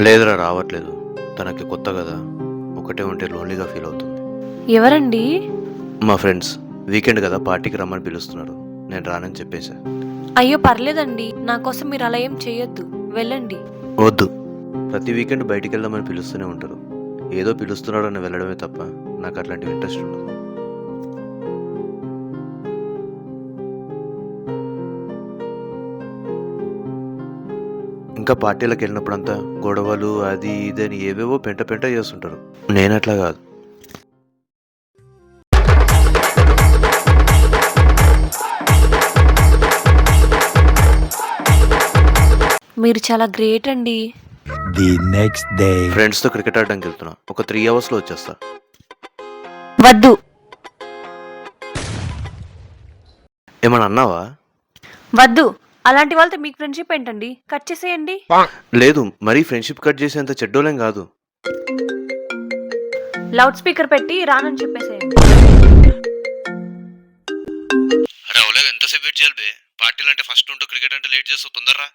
లేదురా రావట్లేదు. తనకి కొత్త కదా, ఒకటే ఉంటే లోన్లీగా ఫీల్ అవుతుంది. ఎవరండి? మా ఫ్రెండ్స్ వీకెండ్ కదా పార్టీకి రమ్మని పిలుస్తున్నారు. నేను రానని చెప్పేశా. అయ్యో పర్లేదండి, నా కోసం మీరు అలా ఏం చేయొద్దు, వెళ్ళండి. వద్దు, ప్రతి వీకెండ్ బయటికి వెళ్దామని పిలుస్తూనే ఉంటారు. ఏదో పిలుస్తున్నాడు అని వెళ్ళడమే తప్ప నాకు అట్లాంటి ఇంట్రెస్ట్ ఉండదు. ఇంకా పార్టీలకు వెళ్ళినప్పుడంతా గొడవలు అది ఇది అని ఏవేవో పెంట పెంట చేస్తుంటారు. నేను అట్లా కాదు. మీరు చాలా గ్రేట్ అండి. The next day. ఫ్రెండ్స్తో క్రికెట్ ఆడడానికి వెళ్తున్నా. ఒక 3 అవర్స్లో వచ్చేస్తా. వద్దు. ఏమన్నా అన్నావా? వద్దు, అలాంటి వాళ్ళతో మీకు ఫ్రెండ్షిప్ ఏంటండి? కట్ చేసేయండి. లేదు, మరీ ఫ్రెండ్షిప్ కట్ చేసేంత చెడ్డోలేం కాదు. లౌడ్ స్పీకర్ పెట్టి రానని చెప్పేసేయండి. అరే అవలేదు, ఎంతసేపు వెయిట్ చేయాలి బే? పార్టీలు అంటే ఫస్ట్ ఉంటూ క్రికెట్ అంటే లేట్ చేస్తూ తొందరరా.